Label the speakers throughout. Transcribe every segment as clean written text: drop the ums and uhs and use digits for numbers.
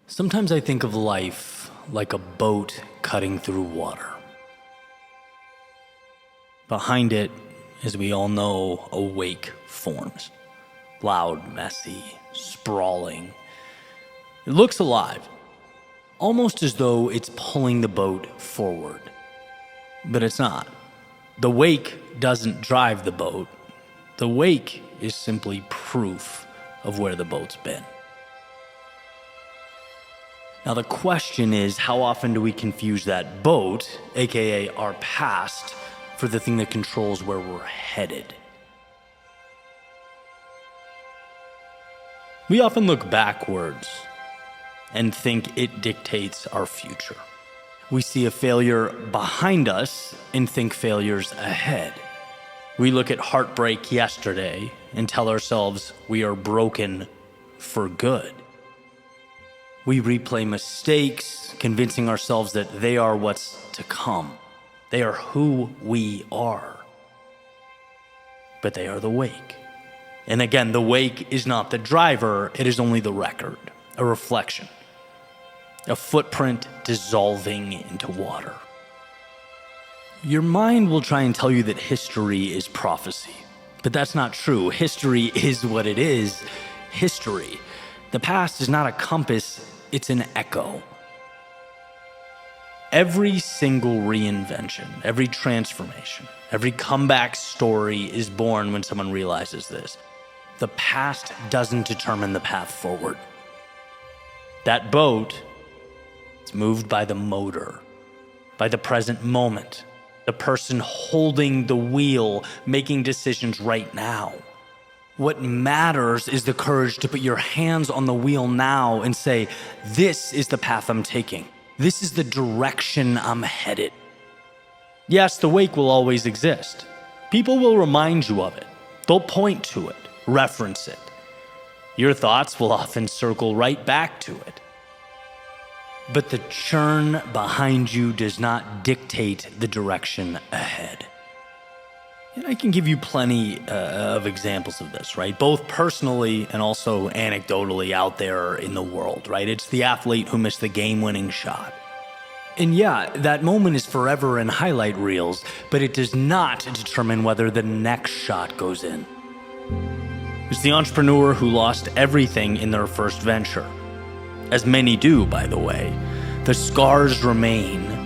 Speaker 1: Sometimes I think of life like a boat cutting through water. Behind it, as we all know, a wake forms. Loud, messy, sprawling. It looks alive, almost as though it's pulling the boat forward. But it's not. The wake doesn't drive the boat. The wake is simply proof of where the boat's been. Now the question is, how often do we confuse that boat, aka our past, for the thing that controls where we're headed? We often look backwards and think it dictates our future. We see a failure behind us and think failures ahead. We look at heartbreak yesterday and tell ourselves we are broken for good. We replay mistakes, convincing ourselves that they are what's to come. They are who we are. But they are the wake. And again, the wake is not the driver, it is only the record, a reflection, a footprint dissolving into water. Your mind will try and tell you that history is prophecy, but that's not true. History is what it is, history. The past is not a compass, it's an echo. Every single reinvention, every transformation, every comeback story is born when someone realizes this. The past doesn't determine the path forward. That boat is moved by the motor, by the present moment, the person holding the wheel, making decisions right now. What matters is the courage to put your hands on the wheel now and say, this is the path I'm taking. This is the direction I'm headed. Yes, the wake will always exist. People will remind you of it. They'll point to it, reference it. Your thoughts will often circle right back to it. But the churn behind you does not dictate the direction ahead. And I can give you plenty of examples of this, right? Both personally and also anecdotally out there in the world, right? It's the athlete who missed the game-winning shot. And yeah, that moment is forever in highlight reels, but it does not determine whether the next shot goes in. It's the entrepreneur who lost everything in their first venture. As many do, by the way. The scars remain.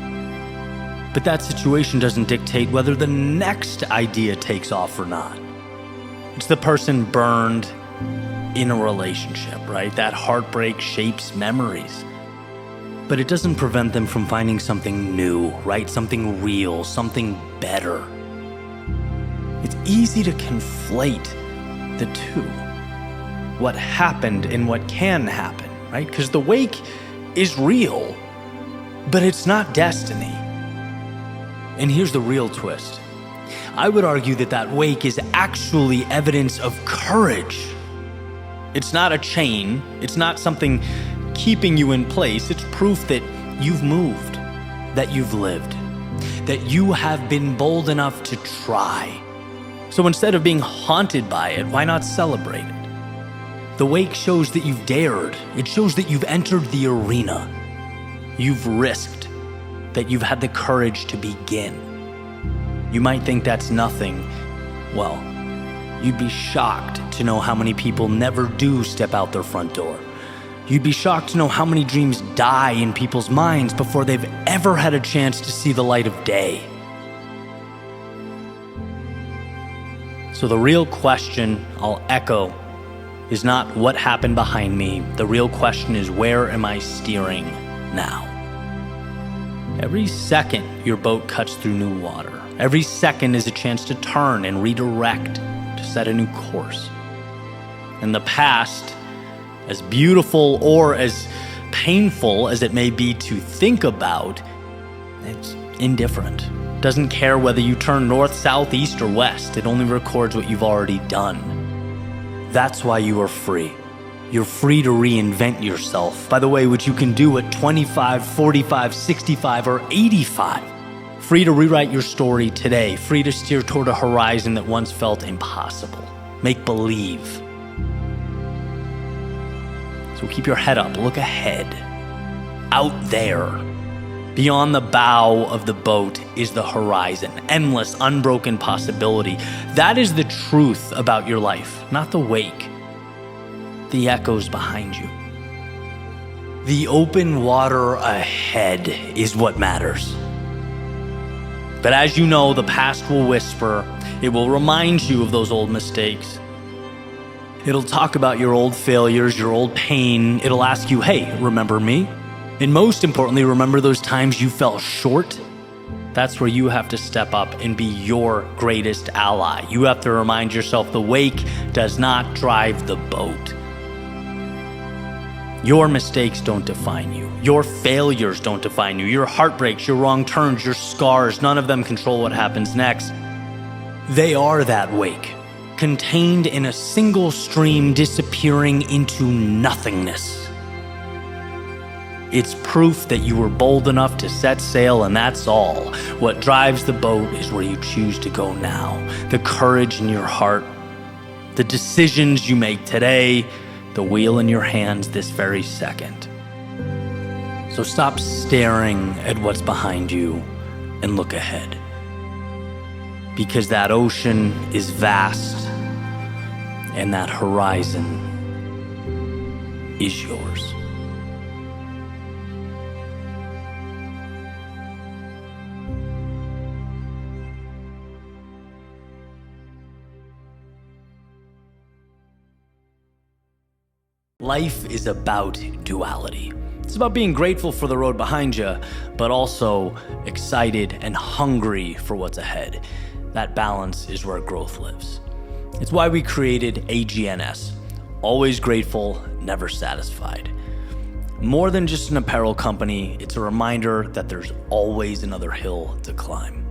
Speaker 1: But that situation doesn't dictate whether the next idea takes off or not. It's the person burned in a relationship, right? That heartbreak shapes memories. But it doesn't prevent them from finding something new, right? Something real, something better. It's easy to conflate the two. What happened and what can happen, right? Because the wake is real, but it's not destiny. And here's the real twist. I would argue that that wake is actually evidence of courage. It's not a chain. It's not something keeping you in place. It's proof that you've moved, that you've lived, that you have been bold enough to try. So instead of being haunted by it, why not celebrate it? The wake shows that you've dared. It shows that you've entered the arena. You've risked, that you've had the courage to begin. You might think that's nothing. Well, you'd be shocked to know how many people never do step out their front door. You'd be shocked to know how many dreams die in people's minds before they've ever had a chance to see the light of day. So the real question, I'll echo, is not what happened behind me. The real question is, where am I steering now? Every second your boat cuts through new water. Every second is a chance to turn and redirect, to set a new course. And the past, as beautiful or as painful as it may be to think about, it's indifferent. It doesn't care whether you turn north, south, east, or west. It only records what you've already done. That's why you are free. You're free to reinvent yourself, by the way, which you can do at 25, 45, 65, or 85. Free to rewrite your story today. Free to steer toward a horizon that once felt impossible. Make believe. So keep your head up, look ahead. out there. Beyond the bow of the boat is the horizon, endless, unbroken possibility. That is the truth about your life, not the wake, the echoes behind you. The open water ahead is what matters. But as you know, the past will whisper. It will remind you of those old mistakes. It'll talk about your old failures, your old pain. It'll ask you, hey, remember me? And most importantly, remember those times you fell short? That's where you have to step up and be your greatest ally. You have to remind yourself the wake does not drive the boat. Your mistakes don't define you. Your failures don't define you. Your heartbreaks, your wrong turns, your scars, none of them control what happens next. They are that wake, contained in a single stream disappearing into nothingness. It's proof that you were bold enough to set sail, and that's all. What drives the boat is where you choose to go now. The courage in your heart, the decisions you make today, the wheel in your hands this very second. So stop staring at what's behind you and look ahead. Because that ocean is vast and that horizon is yours. Life is about duality. It's about being grateful for the road behind you, but also excited and hungry for what's ahead. That balance is where growth lives. It's why we created AGNS, always grateful, never satisfied. More than just an apparel company, it's a reminder that there's always another hill to climb.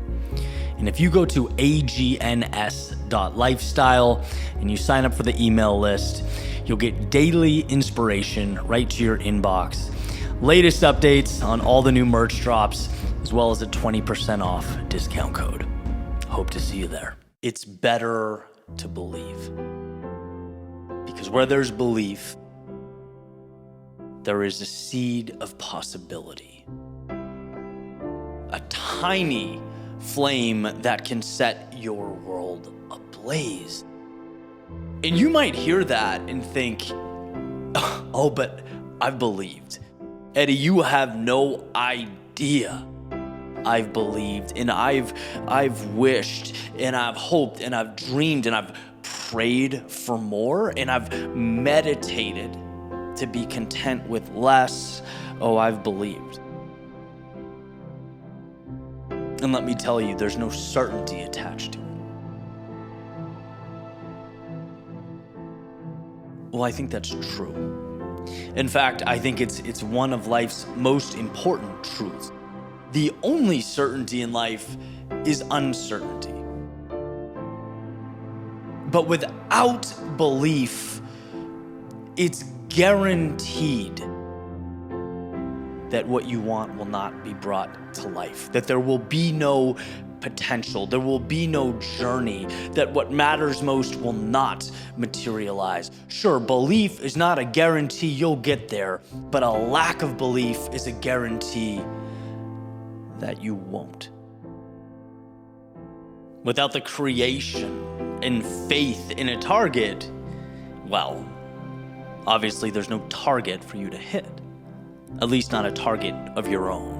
Speaker 1: And if you go to agns.lifestyle and you sign up for the email list, you'll get daily inspiration right to your inbox, latest updates on all the new merch drops, as well as a 20% off discount code. Hope to see you there. It's better to believe. Because where there's belief, there is a seed of possibility. A tiny flame that can set your world ablaze. And you might hear that and think, oh, but I've believed. Eddie, you have no idea. I've believed and I've wished and I've hoped and I've dreamed and I've prayed for more and I've meditated to be content with less. Oh, I've believed. And let me tell you, there's no certainty attached to it. Well, I think that's true. In fact, I think it's one of life's most important truths. The only certainty in life is uncertainty. But without belief, it's guaranteed that what you want will not be brought to life, that there will be no potential, there will be no journey, that what matters most will not materialize. Sure, belief is not a guarantee you'll get there, but a lack of belief is a guarantee that you won't. Without the creation and faith in a target, well, obviously there's no target for you to hit, at least not a target of your own.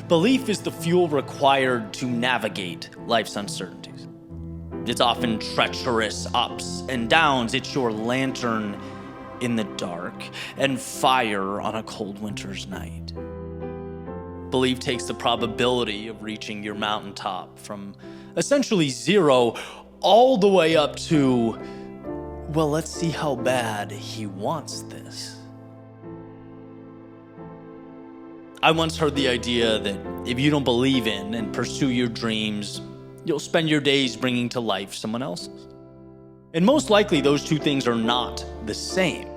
Speaker 1: Belief is the fuel required to navigate life's uncertainties. It's often treacherous ups and downs. It's your lantern in the dark and fire on a cold winter's night. Belief takes the probability of reaching your mountaintop from essentially zero all the way up to, well, let's see how bad he wants this. I once heard the idea that if you don't believe in and pursue your dreams, you'll spend your days bringing to life someone else's. And most likely those two things are not the same.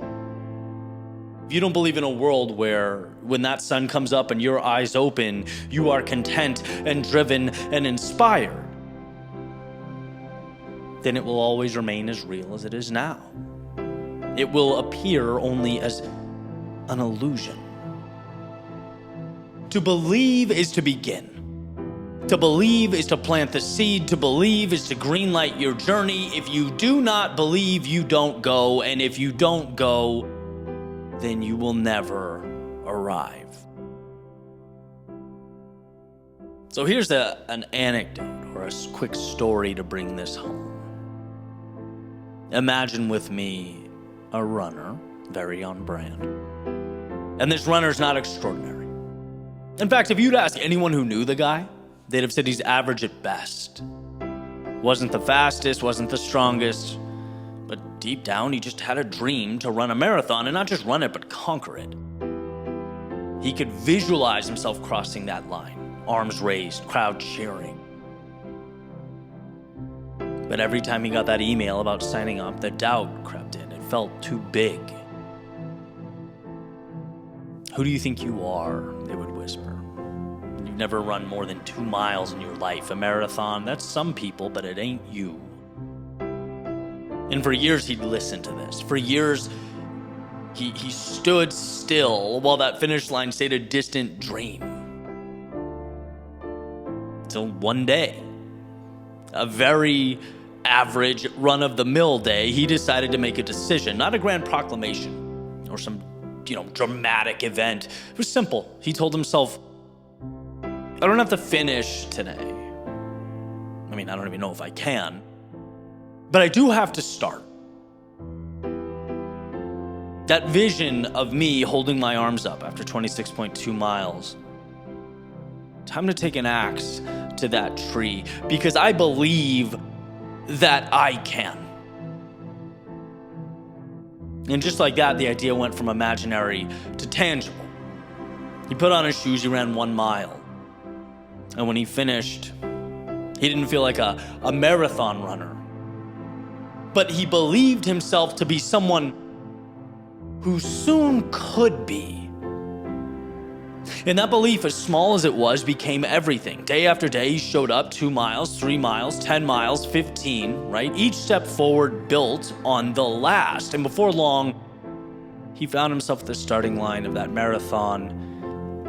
Speaker 1: If you don't believe in a world where when that sun comes up and your eyes open, you are content and driven and inspired, then it will always remain as real as it is now. It will appear only as an illusion. To believe is to begin. To believe is to plant the seed. To believe is to greenlight your journey. If you do not believe, you don't go. And if you don't go, then you will never arrive. So here's an anecdote or a quick story to bring this home. Imagine with me a runner, very on brand. And this runner's not extraordinary. In fact, if you'd ask anyone who knew the guy, they'd have said he's average at best. Wasn't the fastest, wasn't the strongest, but deep down he just had a dream to run a marathon, and not just run it, but conquer it. He could visualize himself crossing that line, arms raised, crowd cheering. But every time he got that email about signing up, the doubt crept in. It felt too big. Who do you think you are? They would whisper. You've never run more than 2 miles in your life. A marathon, that's some people, but it ain't you. And for years, he'd listened to this. For years, he stood still while that finish line stayed a distant dream. Till one day, a very average run-of-the-mill day, he decided to make a decision, not a grand proclamation or some, dramatic event. It was simple. He told himself, I don't have to finish today. I mean, I don't even know if I can, but I do have to start. That vision of me holding my arms up after 26.2 miles. Time to take an axe to that tree, because I believe that I can. And just like that, the idea went from imaginary to tangible. He put on his shoes, he ran 1 mile. And when he finished, he didn't feel like a marathon runner. But he believed himself to be someone who soon could be. And that belief, as small as it was, became everything. Day after day, he showed up 2 miles, 3 miles, 10 miles, 15, right? Each step forward built on the last. And before long, he found himself at the starting line of that marathon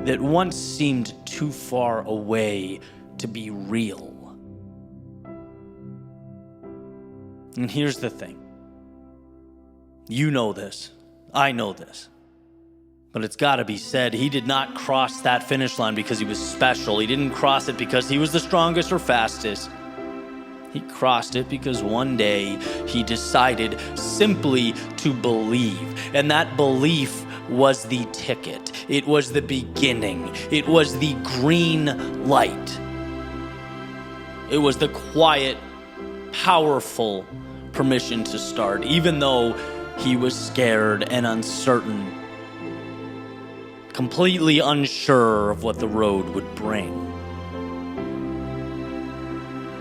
Speaker 1: that once seemed too far away to be real. And here's the thing. You know this. I know this. But it's got to be said, he did not cross that finish line because he was special. He didn't cross it because he was the strongest or fastest. He crossed it because one day he decided simply to believe. And that belief was the ticket. It was the beginning. It was the green light. It was the quiet, powerful permission to start, even though he was scared and uncertain, completely unsure of what the road would bring.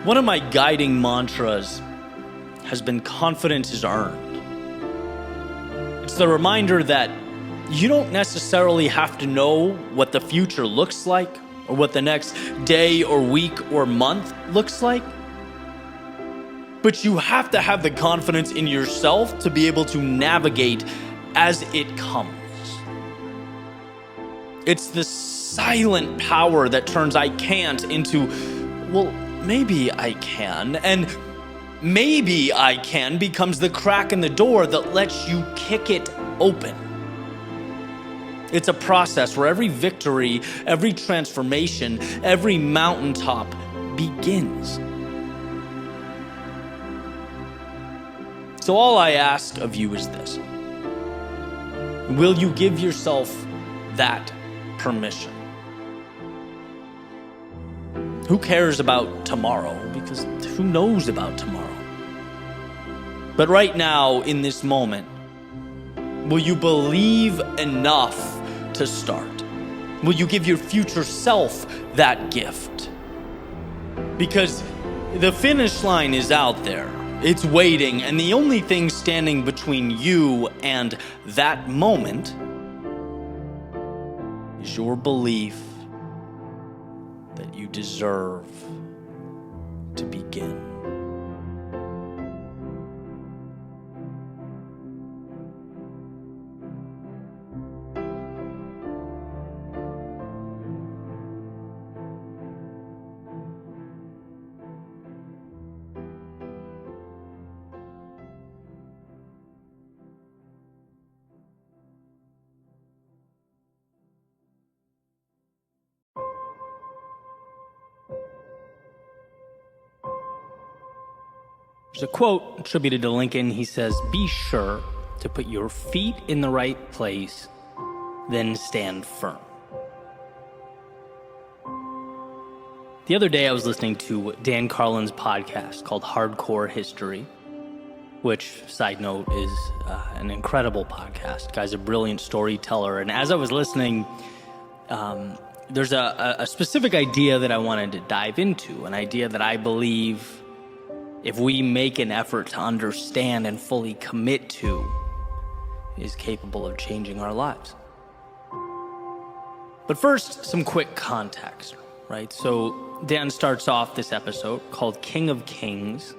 Speaker 1: One of my guiding mantras has been confidence is earned. It's the reminder that you don't necessarily have to know what the future looks like or what the next day or week or month looks like. But you have to have the confidence in yourself to be able to navigate as it comes. It's the silent power that turns I can't into, well, maybe I can. And maybe I can becomes the crack in the door that lets you kick it open. It's a process where every victory, every transformation, every mountaintop begins. So all I ask of you is this. Will you give yourself that permission? Who cares about tomorrow? Because who knows about tomorrow? But right now, in this moment, will you believe enough to start? Will you give your future self that gift? Because the finish line is out there. It's waiting, and the only thing standing between you and that moment is your belief that you deserve to begin. There's a quote attributed to Lincoln. He says, "Be sure to put your feet in the right place, then stand firm." The other day I was listening to Dan Carlin's podcast called Hardcore History, which, side note, is an incredible podcast. Guy's a brilliant storyteller. And as I was listening, there's a specific idea that I wanted to dive into, an idea that I believe if we make an effort to understand and fully commit to, is capable of changing our lives. But first, some quick context, right? So Dan starts off this episode called King of Kings,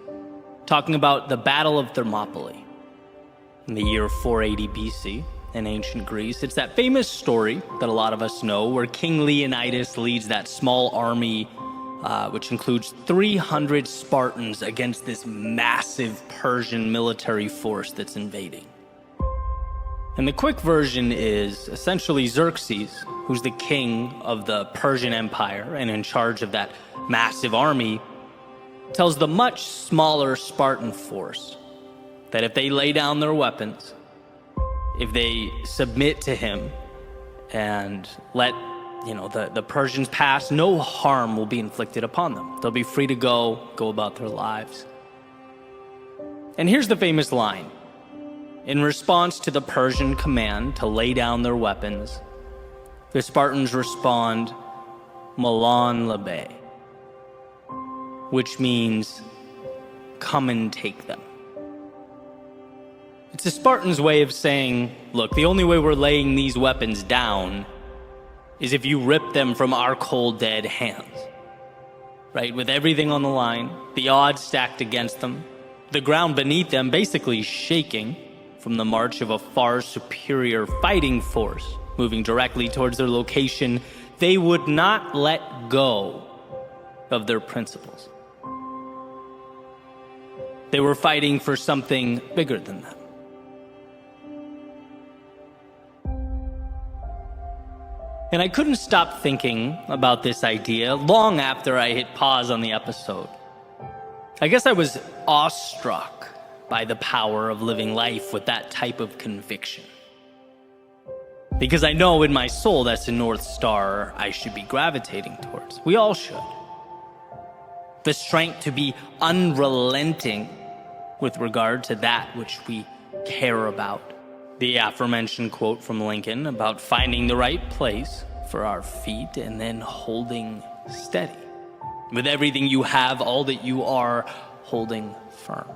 Speaker 1: talking about the Battle of Thermopylae in the year 480 BC in ancient Greece. It's that famous story that a lot of us know where King Leonidas leads that small army, which includes 300 Spartans against this massive Persian military force that's invading. And the quick version is essentially Xerxes, who's the king of the Persian Empire and in charge of that massive army, tells the much smaller Spartan force that if they lay down their weapons, if they submit to him and let the Persians pass, no harm will be inflicted upon them. They'll be free to go about their lives. And here's the famous line. In response to the Persian command to lay down their weapons, the Spartans respond, "Malan labe," which means, "Come and take them." It's the Spartans' way of saying, look, the only way we're laying these weapons down is if you rip them from our cold, dead hands. Right? With everything on the line, the odds stacked against them, the ground beneath them basically shaking from the march of a far superior fighting force moving directly towards their location, they would not let go of their principles. They were fighting for something bigger than them. And I couldn't stop thinking about this idea long after I hit pause on the episode. I guess I was awestruck by the power of living life with that type of conviction. Because I know in my soul that's the North Star I should be gravitating towards. We all should. The strength to be unrelenting with regard to that which we care about. The aforementioned quote from Lincoln about finding the right place for our feet and then holding steady. With everything you have, all that you are, holding firm.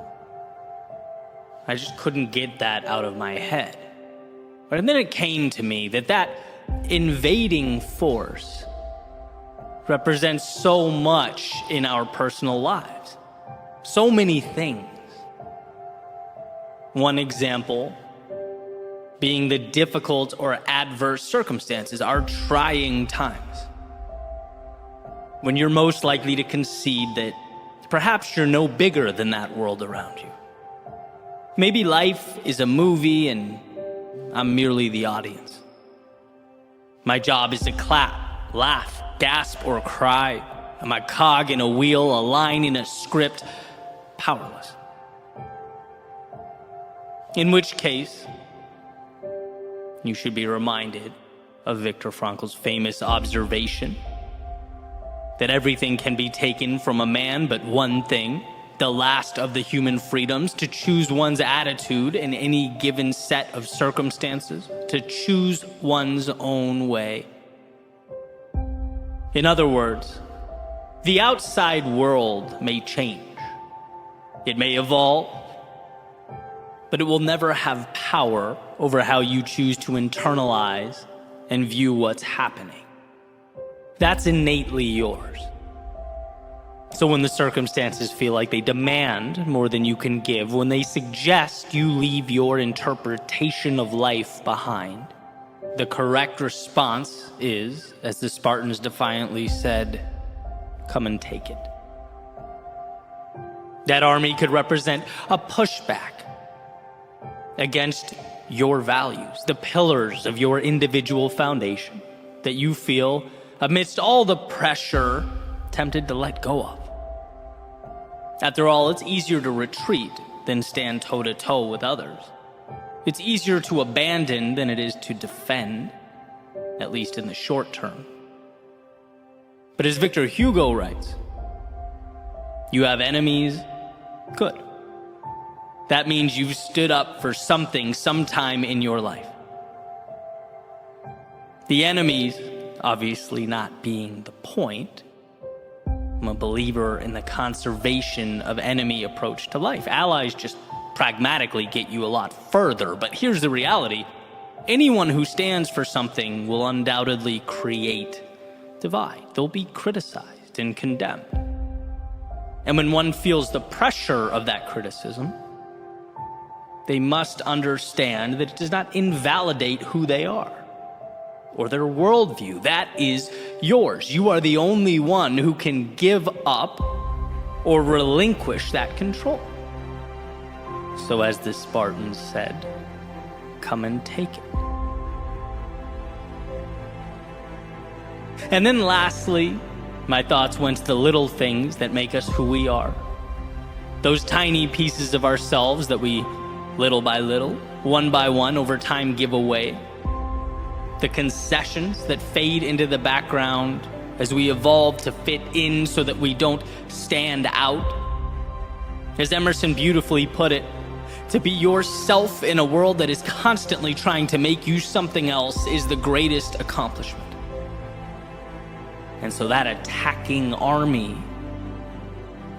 Speaker 1: I just couldn't get that out of my head. And then it came to me that invading force represents so much in our personal lives. So many things. One example being the difficult or adverse circumstances, our trying times. When you're most likely to concede that perhaps you're no bigger than that world around you. Maybe life is a movie and I'm merely the audience. My job is to clap, laugh, gasp, or cry. I'm a cog in a wheel, a line in a script, powerless. In which case, you should be reminded of Viktor Frankl's famous observation that everything can be taken from a man but one thing, the last of the human freedoms, to choose one's attitude in any given set of circumstances, to choose one's own way. In other words, the outside world may change. It may evolve, but it will never have power over how you choose to internalize and view what's happening. That's innately yours. So when the circumstances feel like they demand more than you can give, when they suggest you leave your interpretation of life behind, the correct response is, as the Spartans defiantly said, "Come and take it." That army could represent a pushback against your values, the pillars of your individual foundation that you feel, amidst all the pressure, tempted to let go of. After all, it's easier to retreat than stand toe-to-toe with others. It's easier to abandon than it is to defend, at least in the short term. But as Victor Hugo writes, you have enemies, good. That means you've stood up for something sometime in your life. The enemies obviously not being the point. I'm a believer in the conservation of enemy approach to life. Allies just pragmatically get you a lot further, but here's the reality. Anyone who stands for something will undoubtedly create divide. They'll be criticized and condemned. And when one feels the pressure of that criticism, they must understand that it does not invalidate who they are or their worldview. That is yours. You are the only one who can give up or relinquish that control. So as the Spartans said, come and take it. And then lastly, my thoughts went to the little things that make us who we are. Those tiny pieces of ourselves that we, little by little, one by one, over time give away. The concessions that fade into the background as we evolve to fit in so that we don't stand out. As Emerson beautifully put it, to be yourself in a world that is constantly trying to make you something else is the greatest accomplishment. And so that attacking army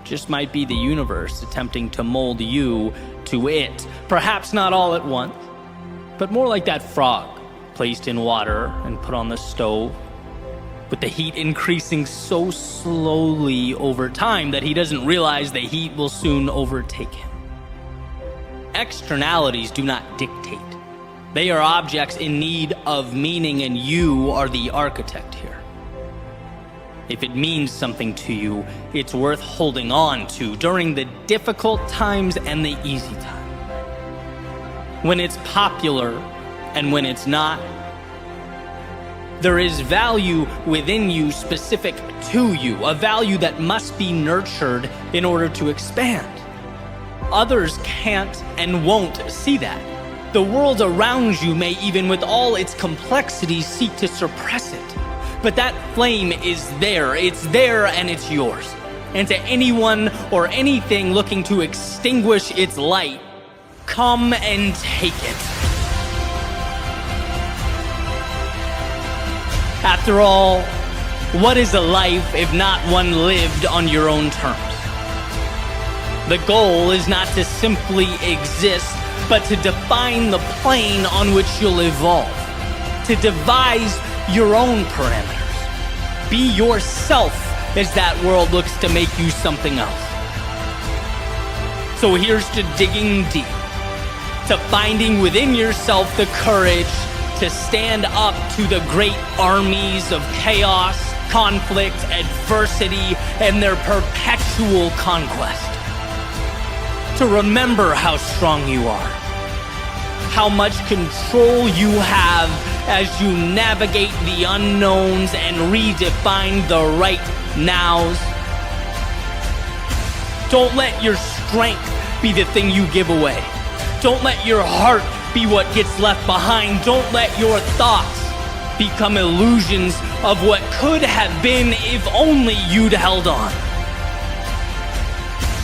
Speaker 1: just might be the universe attempting to mold you to it. Perhaps not all at once, but more like that frog placed in water and put on the stove, with the heat increasing so slowly over time that he doesn't realize the heat will soon overtake him. Externalities do not dictate. They are objects in need of meaning, and you are the architect here. If it means something to you, it's worth holding on to during the difficult times and the easy times. When it's popular and when it's not, there is value within you specific to you, a value that must be nurtured in order to expand. Others can't and won't see that. The world around you may, even with all its complexities, seek to suppress it. But that flame is there. It's there and it's yours. And to anyone or anything looking to extinguish its light, come and take it. After all, what is a life if not one lived on your own terms? The goal is not to simply exist, but to define the plane on which you'll evolve, to devise your own parameters. Be yourself as that world looks to make you something else. So here's to digging deep, to finding within yourself the courage to stand up to the great armies of chaos, conflict, adversity, and their perpetual conquest. To remember how strong you are, how much control you have as you navigate the unknowns and redefine the right nows. Don't let your strength be the thing you give away. Don't let your heart be what gets left behind. Don't let your thoughts become illusions of what could have been if only you'd held on.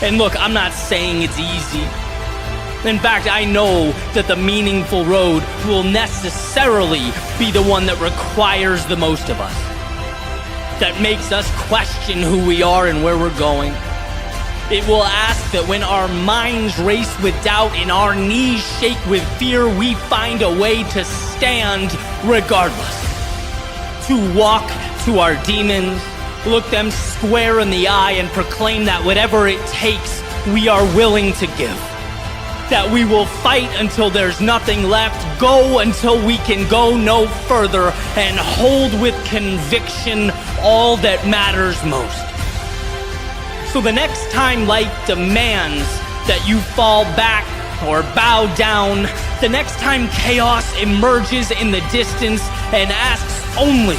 Speaker 1: And look, I'm not saying it's easy. In fact, I know that the meaningful road will necessarily be the one that requires the most of us, that makes us question who we are and where we're going. It will ask that when our minds race with doubt and our knees shake with fear, we find a way to stand regardless, to walk to our demons, look them square in the eye and proclaim that whatever it takes, we are willing to give. That we will fight until there's nothing left, go until we can go no further, and hold with conviction all that matters most. So the next time life demands that you fall back or bow down, the next time chaos emerges in the distance and asks only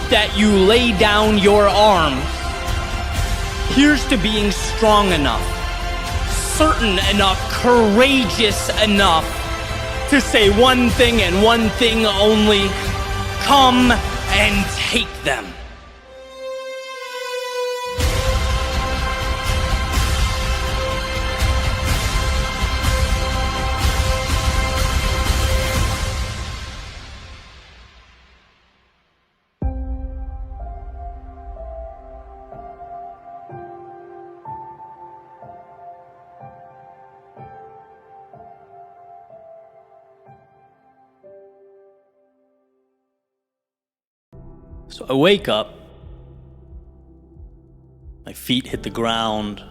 Speaker 1: that you lay down your arms, Here's to being strong enough, certain enough, courageous enough to say one thing and one thing only: come and take them. So I wake up, my feet hit the ground,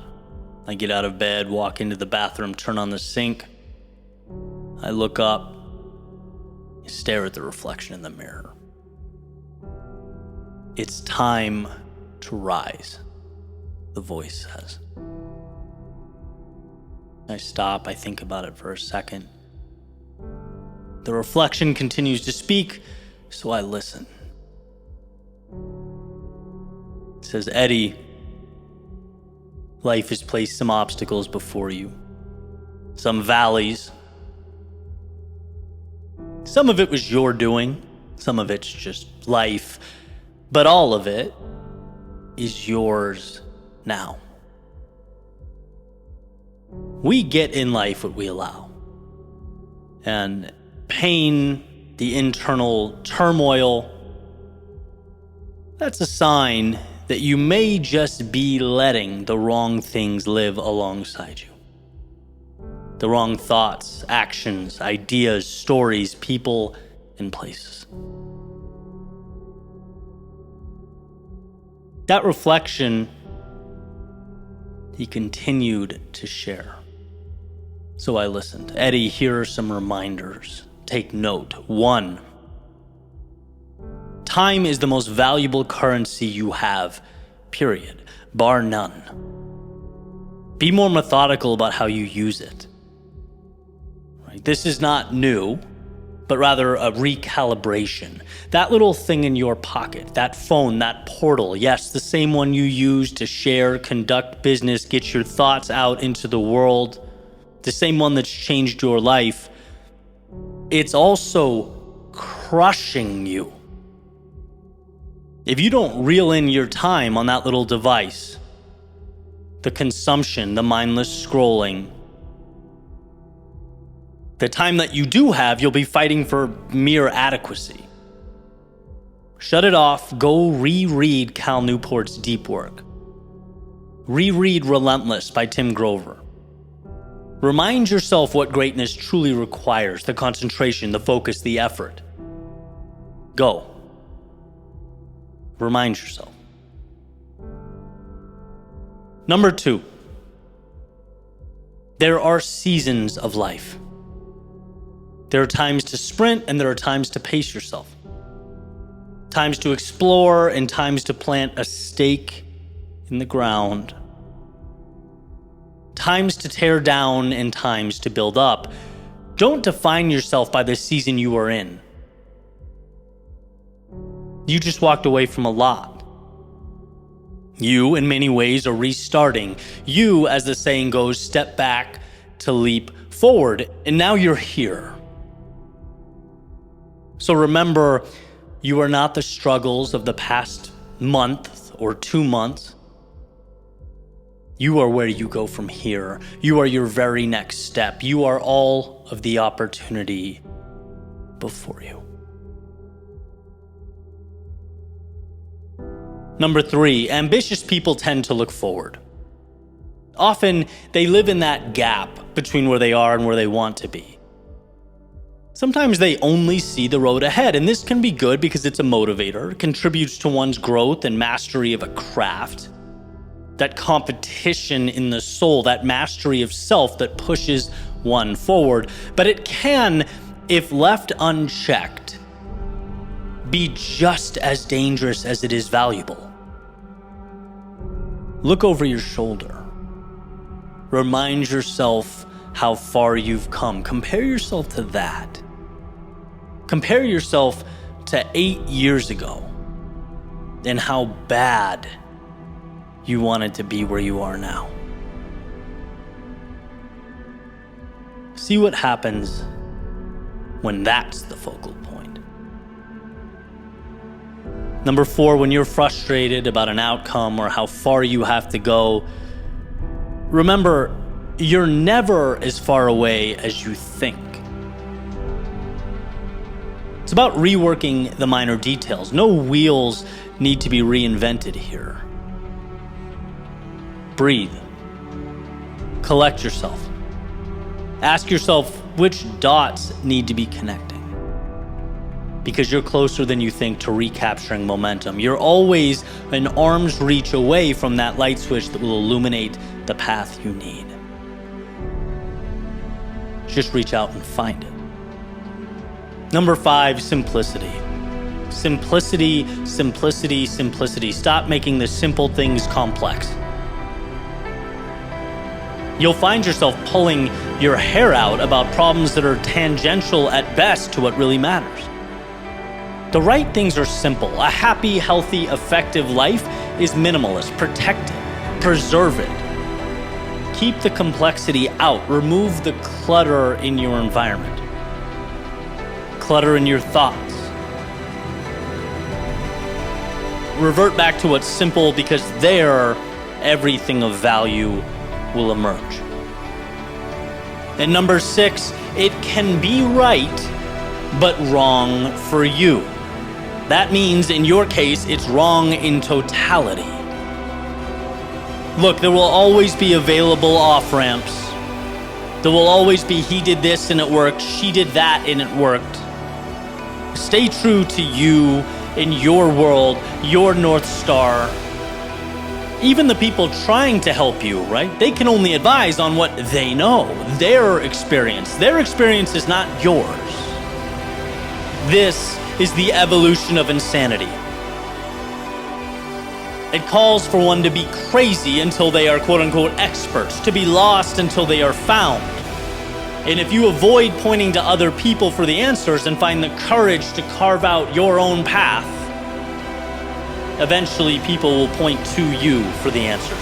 Speaker 1: I get out of bed, walk into the bathroom, turn on the sink. I look up, stare at the reflection in the mirror. It's time to rise, the voice says. I stop, I think about it for a second. The reflection continues to speak, so I listen. It says, Eddie, life has placed some obstacles before you, some valleys. Some of it was your doing, some of it's just life, but all of it is yours now. We get in life what we allow. And pain, the internal turmoil, that's a sign that you may just be letting the wrong things live alongside you. The wrong thoughts, actions, ideas, stories, people, and places. That reflection, he continued to share. So I listened. Eddie, here are some reminders. Take note. 1. Time is the most valuable currency you have, period, bar none. Be more methodical about how you use it. Right? This is not new, but rather a recalibration. That little thing in your pocket, that phone, that portal, yes, the same one you use to share, conduct business, get your thoughts out into the world, the same one that's changed your life, it's also crushing you. If you don't reel in your time on that little device, the consumption, the mindless scrolling, the time that you do have, you'll be fighting for mere adequacy. Shut it off. Go reread Cal Newport's deep work. Reread Relentless by Tim Grover. Remind yourself what greatness truly requires: the concentration, the focus, the effort. Go. Remind yourself. Number 2, there are seasons of life. There are times to sprint and there are times to pace yourself. Times to explore and times to plant a stake in the ground. Times to tear down and times to build up. Don't define yourself by the season you are in. You just walked away from a lot. You, in many ways, are restarting. You, as the saying goes, step back to leap forward, and now you're here. So remember, you are not the struggles of the past month or 2 months. You are where you go from here. You are your very next step. You are all of the opportunity before you. Number 3, ambitious people tend to look forward. Often, they live in that gap between where they are and where they want to be. Sometimes they only see the road ahead, and this can be good because it's a motivator, contributes to one's growth and mastery of a craft. That competition in the soul, that mastery of self that pushes one forward. But it can, if left unchecked, be just as dangerous as it is valuable. Look over your shoulder. Remind yourself how far you've come. Compare yourself to that. Compare yourself to 8 years ago and how bad you wanted to be where you are now. See what happens when that's the focal point. Number 4, when you're frustrated about an outcome or how far you have to go, remember, you're never as far away as you think. It's about reworking the minor details. No wheels need to be reinvented here. Breathe. Collect yourself. Ask yourself which dots need to be connecting. Because you're closer than you think to recapturing momentum. You're always an arm's reach away from that light switch that will illuminate the path you need. Just reach out and find it. Number 5, simplicity. Simplicity, simplicity, simplicity. Stop making the simple things complex. You'll find yourself pulling your hair out about problems that are tangential at best to what really matters. The right things are simple. A happy, healthy, effective life is minimalist. Protect it. Preserve it. Keep the complexity out. Remove the clutter in your environment. Clutter in your thoughts. Revert back to what's simple, because there, everything of value will emerge. And number 6, it can be right, but wrong for you. That means, in your case, it's wrong in totality. Look, there will always be available off-ramps. There will always be he did this and it worked, she did that and it worked. Stay true to you, in your world, your North Star. Even the people trying to help you, right? They can only advise on what they know, their experience. Their experience is not yours. This is the evolution of insanity. It calls for one to be crazy until they are quote-unquote experts, to be lost until they are found. And if you avoid pointing to other people for the answers and find the courage to carve out your own path, eventually people will point to you for the answers.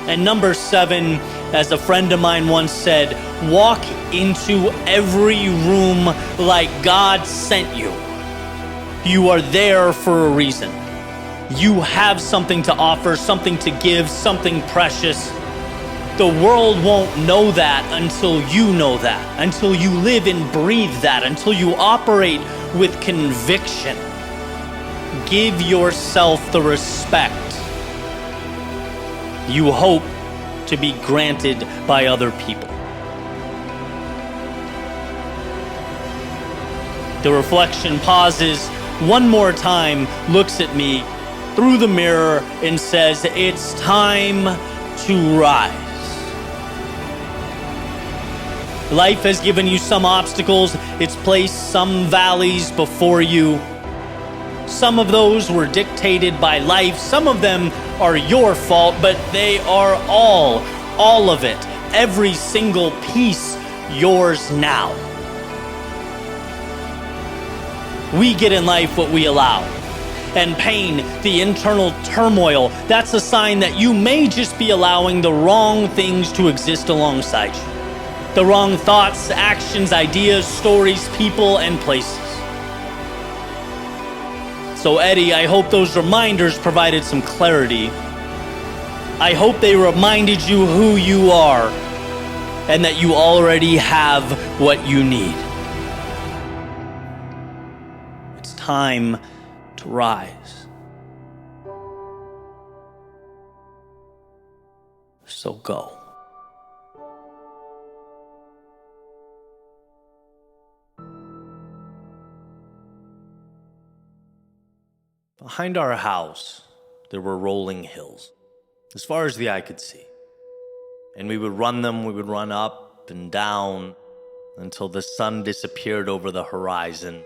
Speaker 1: And number 7, as a friend of mine once said, walk into every room like God sent you. You are there for a reason. You have something to offer, something to give, something precious. The world won't know that until you know that, until you live and breathe that, until you operate with conviction. Give yourself the respect you hope to be granted by other people. The reflection pauses one more time, looks at me through the mirror and says, it's time to rise. Life has given you some obstacles. It's placed some valleys before you. Some of those were dictated by life. Some of them are your fault, but they are all of it, every single piece, yours now. We get in life what we allow. And pain, the internal turmoil, that's a sign that you may just be allowing the wrong things to exist alongside you. The wrong thoughts, actions, ideas, stories, people, and places. So Eddie, I hope those reminders provided some clarity. I hope they reminded you who you are and that you already have what you need. It's time to rise. So go. Behind our house, there were rolling hills, as far as the eye could see. And we would run them, we would run up and down until the sun disappeared over the horizon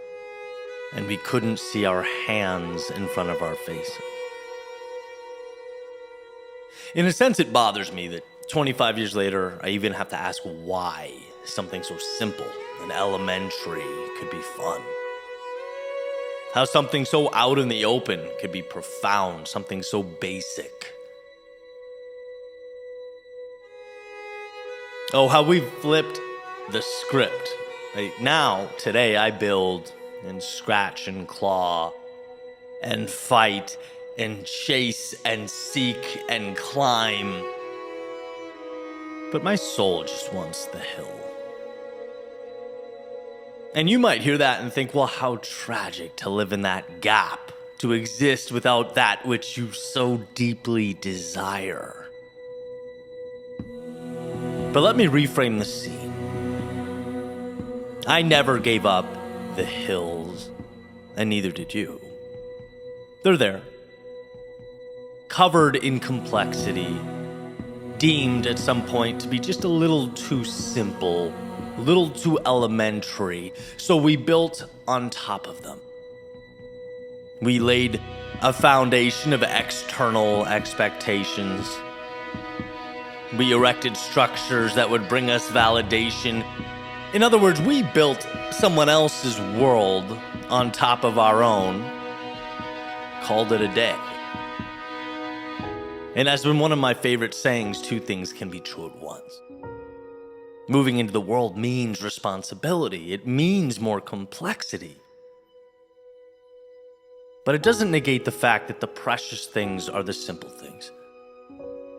Speaker 1: and we couldn't see our hands in front of our faces. In a sense, it bothers me that 25 years later, I even have to ask why something so simple and elementary could be fun. How something so out in the open could be profound, something so basic. Oh, how we've flipped the script. Now, today, I build and scratch and claw and fight and chase and seek and climb. But my soul just wants the hill. And you might hear that and think, well, how tragic to live in that gap, to exist without that which you so deeply desire. But let me reframe the scene. I never gave up the hills, and neither did you. They're there, covered in complexity, deemed at some point to be just a little too simple, a little too elementary, so we built on top of them. We laid a foundation of external expectations. We erected structures that would bring us validation. In other words, we built someone else's world on top of our own, called it a day. And as been one of my favorite sayings, two things can be true at once. Moving into the world means responsibility. It means more complexity. But it doesn't negate the fact that the precious things are the simple things.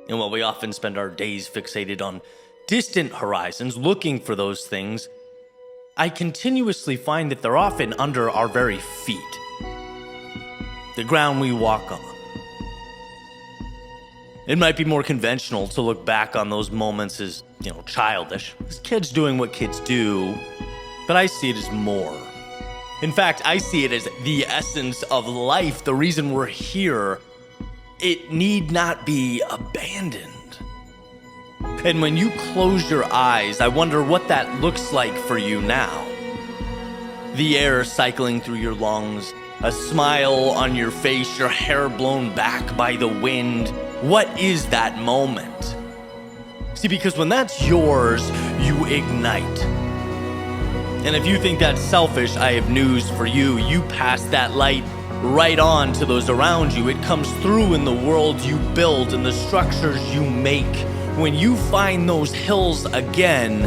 Speaker 1: And while we often spend our days fixated on distant horizons looking for those things, I continuously find that they're often under our very feet. The ground we walk on. It might be more conventional to look back on those moments as, childish, as kids doing what kids do, but I see it as more. In fact, I see it as the essence of life, the reason we're here. It need not be abandoned. And when you close your eyes, I wonder what that looks like for you now. The air cycling through your lungs, a smile on your face, your hair blown back by the wind. What is that moment? See, because when that's yours, you ignite. And if you think that's selfish, I have news for you. You pass that light right on to those around you. It comes through in the world you build and the structures you make. When you find those hills again,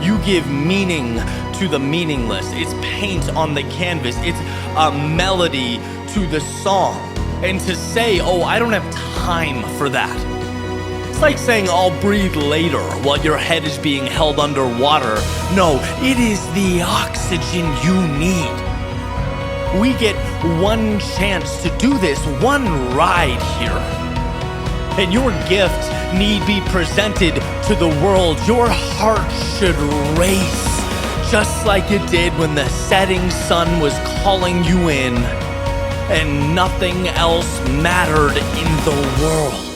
Speaker 1: you give meaning to the meaningless. It's paint on the canvas. It's a melody to the song. And to say, oh, I don't have time for that. It's like saying, I'll breathe later while your head is being held underwater. No, it is the oxygen you need. We get one chance to do this, one ride here. And your gift need be presented to the world. Your heart should race just like it did when the setting sun was calling you in. And nothing else mattered in the world.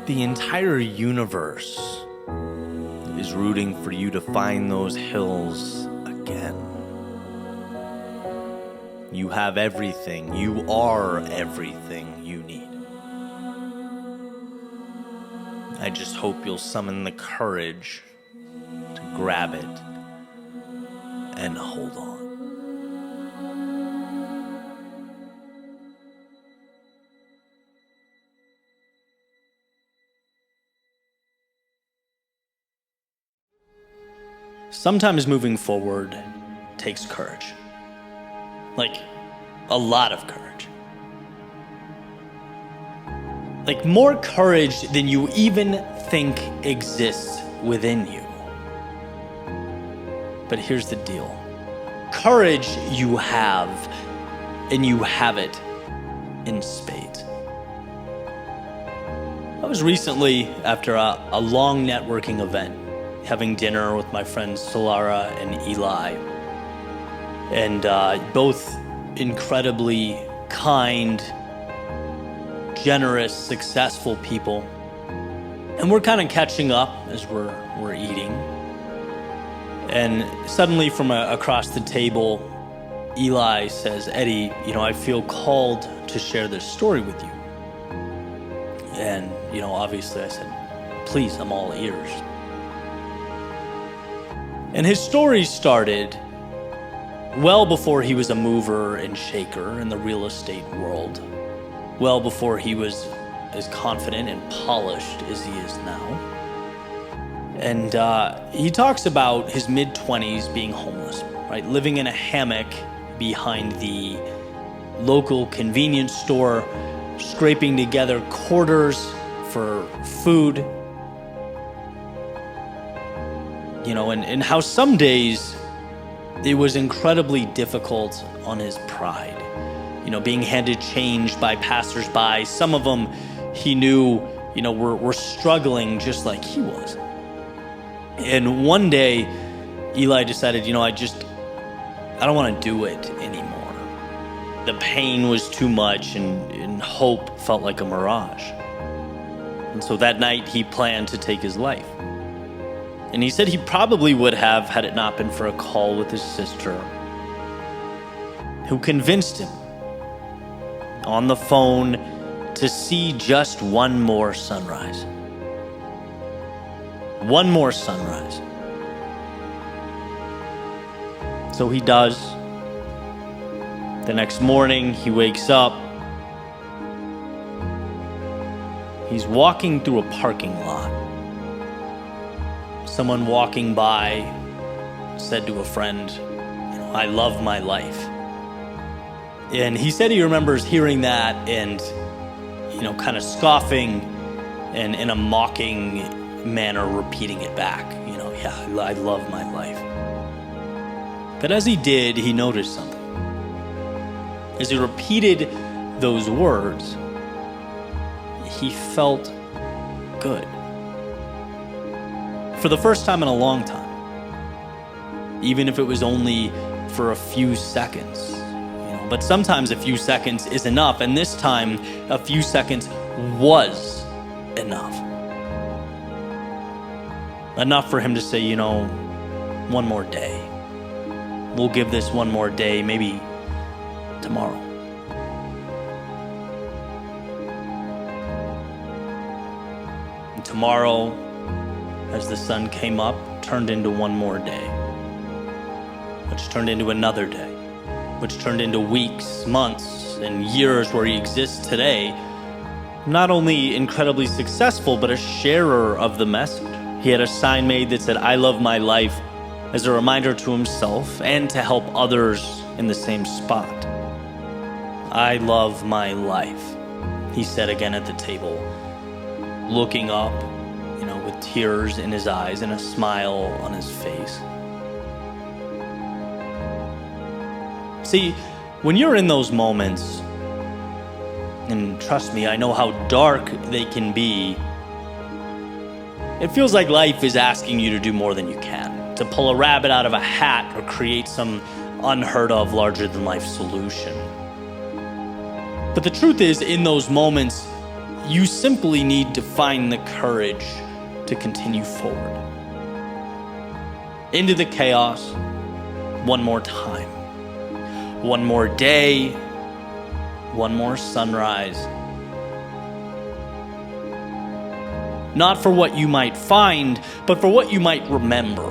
Speaker 1: The entire universe is rooting for you to find those hills again. You have everything. You are everything you need. I just hope you'll summon the courage to grab it and hold on. Sometimes moving forward takes courage. Like, a lot of courage. Like, more courage than you even think exists within you. But here's the deal. Courage you have, and you have it in spades. I was recently, after a long networking event, having dinner with my friends Solara and Eli. And both incredibly kind, generous, successful people. And we're kind of catching up as we're eating. And suddenly from across the table, Eli says, Eddie, I feel called to share this story with you. And, obviously I said, please, I'm all ears. And his story started well before he was a mover and shaker in the real estate world, well before he was as confident and polished as he is now. And he talks about his mid-20s being homeless, right? Living in a hammock behind the local convenience store, scraping together quarters for food. You know, and how some days it was incredibly difficult on his pride. You know, being handed change by passersby. Some of them he knew, you know, were struggling just like he was. And one day, Eli decided, you know, I don't want to do it anymore. The pain was too much and hope felt like a mirage. And so that night he planned to take his life. And he said he probably would have had it not been for a call with his sister, who convinced him on the phone to see just one more sunrise. One more sunrise. So he does. The next morning, he wakes up. He's walking through a parking lot. Someone walking by said to a friend, you know, I love my life. And he said he remembers hearing that and, you know, kind of scoffing and in a mocking manner repeating it back. You know, yeah, I love my life. But as he did, he noticed something. As he repeated those words, he felt good. For the first time in a long time. Even if it was only for a few seconds. You know, but sometimes a few seconds is enough, and this time a few seconds was enough. Enough for him to say, you know, one more day. We'll give this one more day, maybe tomorrow. And tomorrow, as the sun came up, turned into one more day, which turned into another day, which turned into weeks, months, and years where he exists today, not only incredibly successful, but a sharer of the message. He had a sign made that said, I love my life, as a reminder to himself and to help others in the same spot. I love my life, he said again at the table, looking up, you know, with tears in his eyes and a smile on his face. See, when you're in those moments, and trust me, I know how dark they can be, it feels like life is asking you to do more than you can, to pull a rabbit out of a hat or create some unheard of larger-than-life solution. But the truth is, in those moments, you simply need to find the courage to continue forward. Into the chaos, one more time. One more day, one more sunrise. Not for what you might find, but for what you might remember.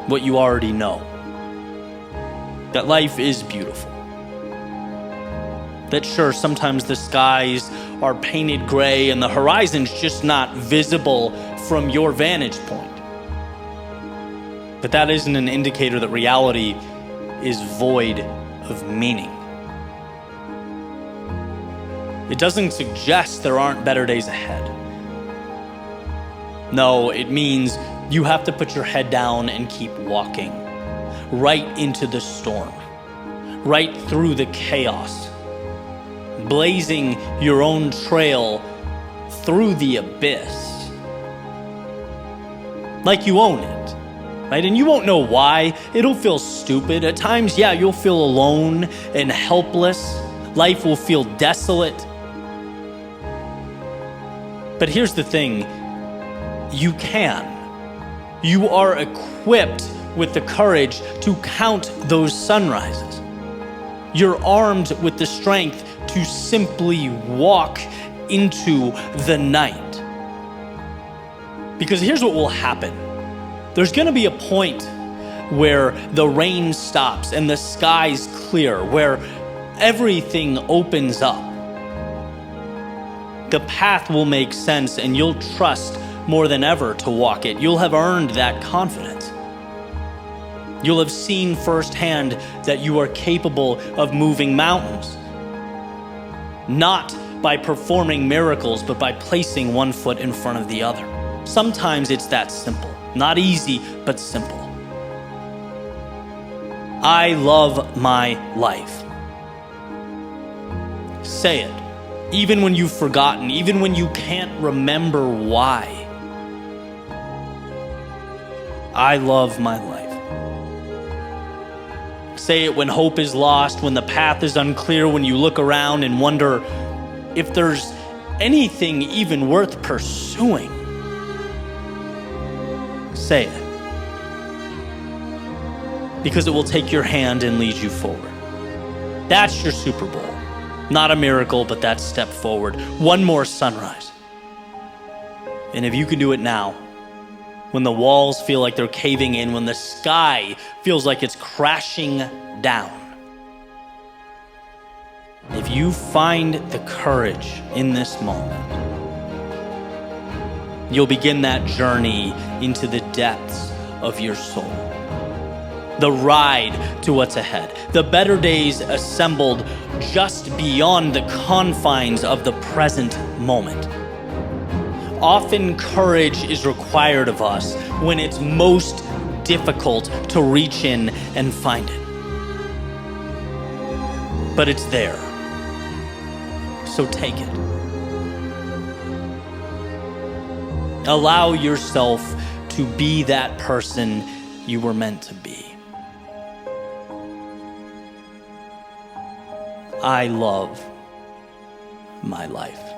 Speaker 1: What you already know. That life is beautiful. That sure, sometimes the skies are painted gray and the horizon's just not visible from your vantage point. But that isn't an indicator that reality is void of meaning. It doesn't suggest there aren't better days ahead. No, it means you have to put your head down and keep walking. Right into the storm. Right through the chaos. Blazing your own trail through the abyss. Like you own it. Right? And you won't know why. It'll feel stupid. At times, yeah, you'll feel alone and helpless. Life will feel desolate. But here's the thing. You can. You are equipped with the courage to count those sunrises. You're armed with the strength to simply walk into the night. Because here's what will happen. There's going to be a point where the rain stops and the sky's clear, where everything opens up. The path will make sense and you'll trust more than ever to walk it. You'll have earned that confidence. You'll have seen firsthand that you are capable of moving mountains. Not by performing miracles, but by placing one foot in front of the other. Sometimes it's that simple. Not easy, but simple. I love my life. Say it. Even when you've forgotten, even when you can't remember why. I love my life. Say it when hope is lost, when the path is unclear, when you look around and wonder if there's anything even worth pursuing. Say it. Because it will take your hand and lead you forward. That's your Super Bowl. Not a miracle, but that step forward. One more sunrise. And if you can do it now, when the walls feel like they're caving in, when the sky feels like it's crashing down, if you find the courage in this moment, you'll begin that journey into the depths of your soul. The ride to what's ahead. The better days assembled just beyond the confines of the present moment. Often courage is required of us when it's most difficult to reach in and find it. But it's there. So take it. Allow yourself to be that person you were meant to be. I love my life.